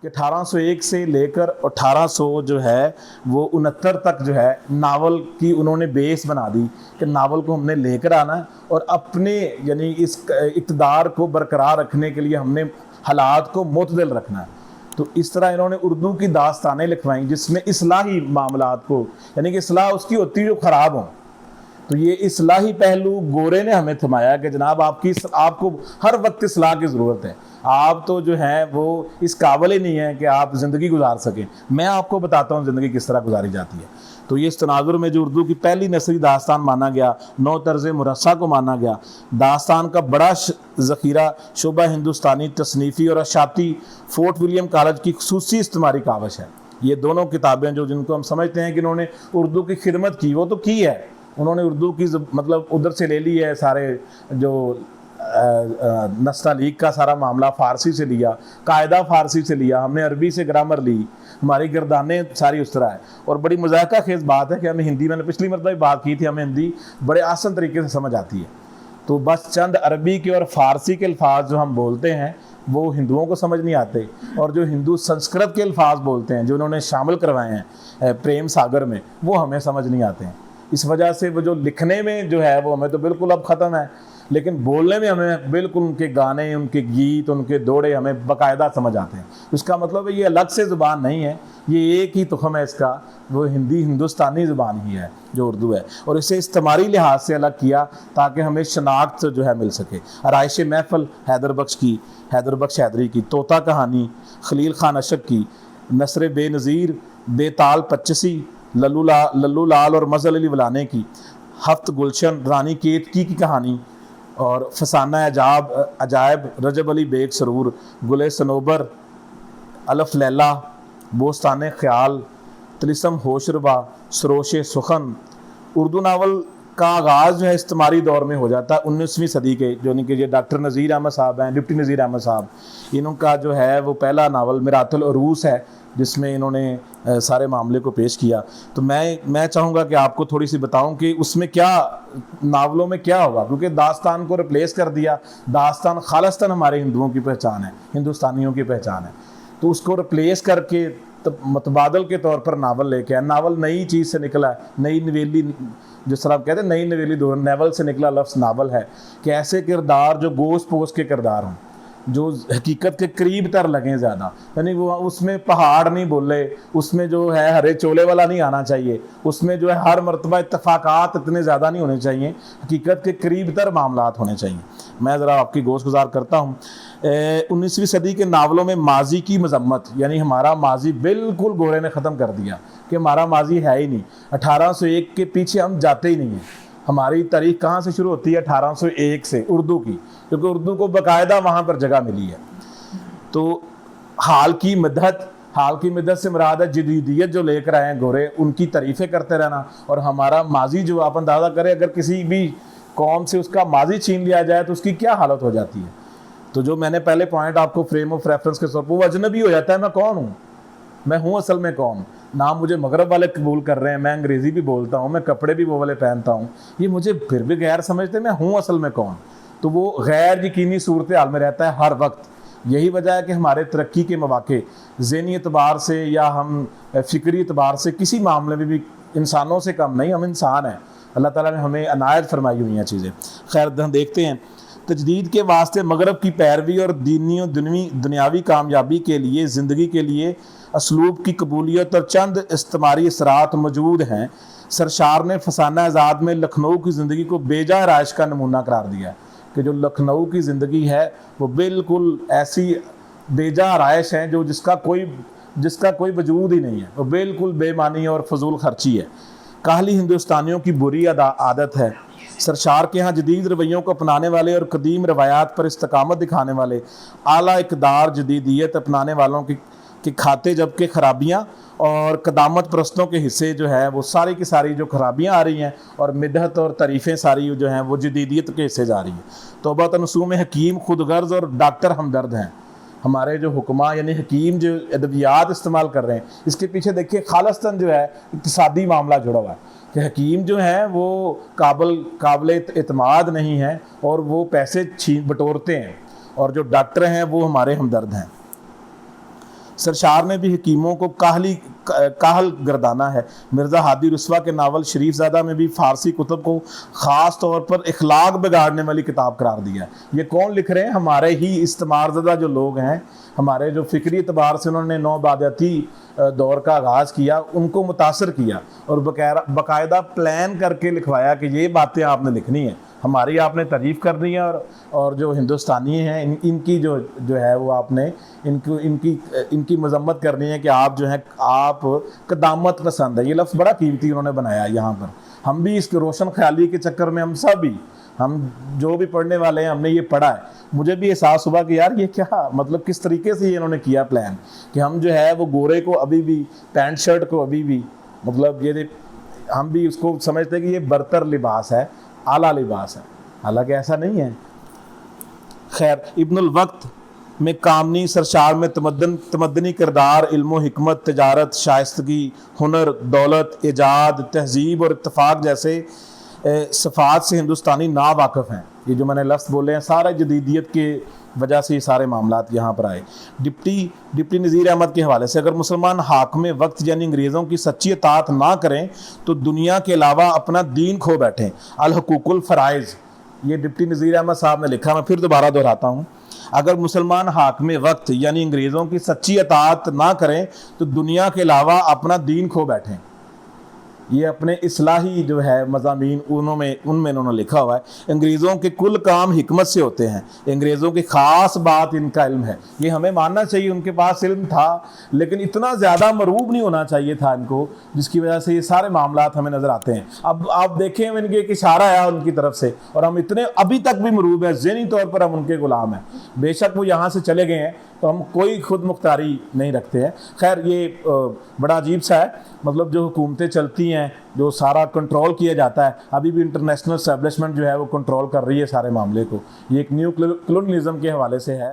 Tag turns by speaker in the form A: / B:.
A: کہ 1801 سے لے کر 1800 جو ہے وہ 69 تک جو ہے ناول کی انہوں نے بیس بنا دی کہ ناول کو ہم نے لے کر آنا ہے اور اپنے یعنی اس اقتدار کو برقرار رکھنے کے لیے ہم نے حالات کو معتدل رکھنا ہے. تو اس طرح انہوں نے اردو کی داستانیں لکھوائیں جس میں اصلاحی معاملات کو یعنی کہ اصلاح اس کی ہوتی ہے جو خراب ہوں. تو یہ اصلاحی پہلو گورے نے ہمیں تھمایا کہ جناب آپ کو ہر وقت اصلاح کی ضرورت ہے. آپ تو جو ہے وہ اس قابل ہی نہیں ہے کہ آپ زندگی گزار سکیں. میں آپ کو بتاتا ہوں زندگی کس طرح گزاری جاتی ہے. تو یہ اس تناظر میں جو اردو کی پہلی نثری داستان مانا گیا، نو طرز مرصع کو مانا گیا، داستان کا بڑا ذخیرہ شعبہ ہندوستانی تصنیفی اور اشاعتی فورٹ ولیم کالج کی خصوصی استعماری کاوش ہے. یہ دونوں کتابیں جن کو ہم سمجھتے ہیں کہ انہوں نے اردو کی خدمت کی، وہ تو کی ہے. انہوں نے اردو کی مطلب ادھر سے لے لی ہے، سارے جو نستعلیق کا سارا معاملہ فارسی سے لیا، قاعدہ فارسی سے لیا، ہم نے عربی سے گرامر لی، ہماری گردانیں ساری اس طرح ہے. اور بڑی مضحکہ خیز بات ہے کہ ہمیں ہندی، میں نے پچھلی مرتبہ بات کی تھی، ہمیں ہندی بڑے آسان طریقے سے سمجھ آتی ہے. تو بس چند عربی کے اور فارسی کے الفاظ جو ہم بولتے ہیں وہ ہندوؤں کو سمجھ نہیں آتے، اور جو ہندو سنسکرت کے الفاظ بولتے ہیں جو انہوں نے شامل کروائے ہیں پریم ساگر میں، وہ ہمیں سمجھ نہیں آتے ہیں. اس وجہ سے وہ جو لکھنے میں جو ہے وہ ہمیں تو بالکل اب ختم ہے، لیکن بولنے میں ہمیں بالکل ان کے گانے، ان کے گیت، ان کے دوڑے ہمیں باقاعدہ سمجھ آتے ہیں. اس کا مطلب ہے یہ الگ سے زبان نہیں ہے، یہ ایک ہی تخم ہے اس کا، وہ ہندوستانی زبان ہی ہے جو اردو ہے. اور اسے استعماری لحاظ سے الگ کیا تاکہ ہمیں شناخت جو ہے مل سکے. آرائش محفل حیدر بخش حیدری کی، طوطا کہانی خلیل خان اشک کی، نثر بے نظیر بے تال پچسی للو لال اور مظہر علی ولانے کی، ہفت گلشن رانی کیتکی کی کہانی، اور فسانہ عجائب رجب علی بیگ سرور، گل صنوبر، الف لیلہ، بوستان خیال، طلسم ہوش ربا، سروش سخن. اردو ناول کا آغاز جو ہے استعماری دور میں ہو جاتا ہے 19ویں صدی کے، جو کہ یہ ڈاکٹر نذیر احمد صاحب ہیں، ڈپٹی نذیر احمد صاحب، انہوں کا جو ہے وہ پہلا ناول میراث العروس ہے جس میں انہوں نے سارے معاملے کو پیش کیا. تو میں چاہوں گا کہ آپ کو تھوڑی سی بتاؤں کہ اس میں کیا، ناولوں میں کیا ہوگا، کیونکہ داستان کو ریپلیس کر دیا. داستان خالصتاً ہمارے ہندوؤں کی پہچان ہے، ہندوستانیوں کی پہچان ہے. تو اس کو ریپلیس کر کے متبادل کے طور پر ناول لے کے آئے. ناول نئی چیز سے نکلا ہے، نئی نویلی، جس طرح آپ کہتے ہیں نئی نویلی دور، نیول سے نکلا لفظ ناول ہے کہ ایسے کردار جو گوشت پوش کے کردار ہوں، جو حقیقت کے قریب تر لگیں زیادہ. یعنی وہ اس میں پہاڑ نہیں بولے، اس میں جو ہے ہرے چولے والا نہیں آنا چاہیے، اس میں جو ہے ہر مرتبہ اتفاقات اتنے زیادہ نہیں ہونے چاہیے، حقیقت کے قریب تر معاملات ہونے چاہیے. میں ذرا آپ کی گوش گزار کرتا ہوں. 19ویں صدی کے ناولوں میں ماضی کی مذمت، یعنی ہمارا ماضی بالکل گورے نے ختم کر دیا کہ ہمارا ماضی ہے ہی نہیں. 1801 کے پیچھے ہم جاتے ہی نہیں ہیں. ہماری تاریخ کہاں سے شروع ہوتی ہے؟ 1801 سے، اردو کی، کیونکہ اردو کو باقاعدہ وہاں پر جگہ ملی ہے. تو حال کی مدت سے مراد ہے جدیدیت جو لے کر آئے ہیں گورے، ان کی تعریفیں کرتے رہنا. اور ہمارا ماضی جو آپ اندازہ کریں، اگر کسی بھی قوم سے اس کا ماضی چھین لیا جائے تو اس کی کیا حالت ہو جاتی ہے. تو جو میں نے پہلے پوائنٹ آپ کو فریم آف ریفرنس کے طور پر، وہ اجنبی ہو جاتا ہے. میں کون ہوں؟ میں ہوں اصل میں کون؟ نام مجھے مغرب والے قبول کر رہے ہیں، میں انگریزی بھی بولتا ہوں، میں کپڑے بھی وہ والے پہنتا ہوں، یہ مجھے پھر بھی غیر سمجھتے. میں ہوں اصل میں کون؟ تو وہ غیر یقینی صورتحال میں رہتا ہے ہر وقت. یہی وجہ ہے کہ ہمارے ترقی کے مواقع ذہنی اعتبار سے یا ہم فکری اعتبار سے کسی معاملے میں بھی انسانوں سے کم نہیں، ہم انسان ہیں. اللہ تعالیٰ نے ہمیں عنایت فرمائی ہوئی ہیں چیزیں. خیر دیکھتے ہیں. تجدید کے واسطے مغرب کی پیروی اور دنیاوی کامیابی کے لیے، زندگی کے لیے اسلوب کی قبولیت اور چند استعماری اثرات موجود ہیں. سرشار نے فسانہ آزاد میں لکھنؤ کی زندگی کو بیجا رائش کا نمونہ قرار دیا ہے کہ جو لکھنؤ کی زندگی ہے وہ بالکل ایسی بیجا رائش ہے جو جس کا کوئی وجود ہی نہیں ہے، وہ بالکل بے معنی اور فضول خرچی ہے. کاہلی ہندوستانیوں کی بری عادت ہے. سرشار کے ہاں جدید رویوں کو اپنانے والے اور قدیم روایات پر استقامت دکھانے والے اعلیٰ اقدار جدیدیت اپنانے والوں کی کھاتے، جبکہ خرابیاں اور قدامت پرستوں کے حصے جو ہے وہ ساری کی ساری جو خرابیاں آ رہی ہیں اور مدحت اور تعریفیں ساری جو ہیں وہ جدیدیت کے حصے جا رہی ہیں. توبہ تنسوم حکیم خود غرض اور ڈاکٹر ہمدرد ہیں. ہمارے جو حکماء یعنی حکیم جو ادویات استعمال کر رہے ہیں، اس کے پیچھے دیکھیے خالصتاً جو ہے اقتصادی معاملہ جڑا ہوا ہے کہ حکیم جو ہیں وہ قابل اعتماد نہیں ہیں اور وہ پیسے بٹورتے ہیں، اور جو ڈاکٹر ہیں وہ ہمارے ہمدرد ہیں. سرشار نے بھی حکیموں کو کاہل گردانا ہے۔ مرزا ہادی رسوا کے ناول شریف زادہ میں بھی فارسی کتب کو خاص طور پر اخلاق بگاڑنے والی کتاب قرار دیا ہے۔ یہ کون لکھ رہے ہیں؟ ہمارے ہی استعمار زدہ جو لوگ ہیں، ہمارے جو فکری اعتبار سے انہوں نے نوبادیاتی دور کا آغاز کیا، ان کو متاثر کیا اور باقاعدہ پلان کر کے لکھوایا کہ یہ باتیں آپ نے لکھنی ہیں، ہماری آپ نے تعریف کرنی ہے، اور جو ہندوستانی ہیں ان کی جو ہے وہ آپ نے ان کی مذمت کرنی ہے کہ آپ جو ہیں آپ قدامت پسند ہے۔ یہ لفظ بڑا قیمتی انہوں نے بنایا یہاں پر۔ ہم بھی اس کے روشن خیالی کے چکر میں ہم جو بھی پڑھنے والے ہیں ہم نے یہ پڑھا ہے، مجھے بھی احساس ہوا کہ یار یہ کیا مطلب کس طریقے سے انہوں نے کیا پلان کہ ہم جو ہے وہ گورے کو ابھی بھی پینٹ شرٹ کو ابھی بھی مطلب یہ ہم بھی اس کو سمجھتے ہیں کہ یہ برتر لباس ہے، اعلیٰ لباس ہے، حالانکہ ایسا نہیں ہے۔ خیر، ابن الوقت میں کامنی سرشار میں تمدنی کردار، علم و حکمت، تجارت، شائستگی، ہنر، دولت، ایجاد، تہذیب اور اتفاق جیسے صفات سے ہندوستانی ناواقف ہیں۔ یہ جو میں نے لفظ بولے ہیں سارے جدیدیت کے وجہ سے یہ سارے معاملات یہاں پر آئے۔ ڈپٹی نذیر احمد کے حوالے سے، اگر مسلمان حاکم وقت یعنی انگریزوں کی سچی اطاعت نہ کریں تو دنیا کے علاوہ اپنا دین کھو بیٹھیں۔ الحقوق الفرائض، یہ ڈپٹی نذیر احمد صاحب نے لکھا، میں پھر دوبارہ دہراتا ہوں، اگر مسلمان حاکم وقت یعنی انگریزوں کی سچی اطاعت نہ کریں تو دنیا کے علاوہ اپنا دین کھو بیٹھیں۔ یہ اپنے اصلاحی جو ہے مضامین ان میں انہوں نے لکھا ہوا ہے۔ انگریزوں کے کل کام حکمت سے ہوتے ہیں، انگریزوں کی خاص بات ان کا علم ہے۔ یہ ہمیں ماننا چاہیے ان کے پاس علم تھا، لیکن اتنا زیادہ مروب نہیں ہونا چاہیے تھا ان کو، جس کی وجہ سے یہ سارے معاملات ہمیں نظر آتے ہیں۔ اب آپ دیکھیں ان کے ایک اشارہ ہے ان کی طرف سے، اور ہم اتنے ابھی تک بھی مروب ہیں، ذہنی طور پر ہم ان کے غلام ہیں۔ بے شک وہ یہاں سے چلے گئے ہیں تو ہم کوئی خود مختاری نہیں رکھتے ہیں۔ خیر، یہ بڑا عجیب سا ہے، مطلب جو حکومتیں چلتی ہیں، جو سارا کنٹرول کیا جاتا ہے، ابھی بھی انٹرنیشنل اسٹیبلشمنٹ جو ہے وہ کنٹرول کر رہی ہے سارے معاملے کو۔ یہ ایک نیو کلونیلزم کے حوالے سے ہے۔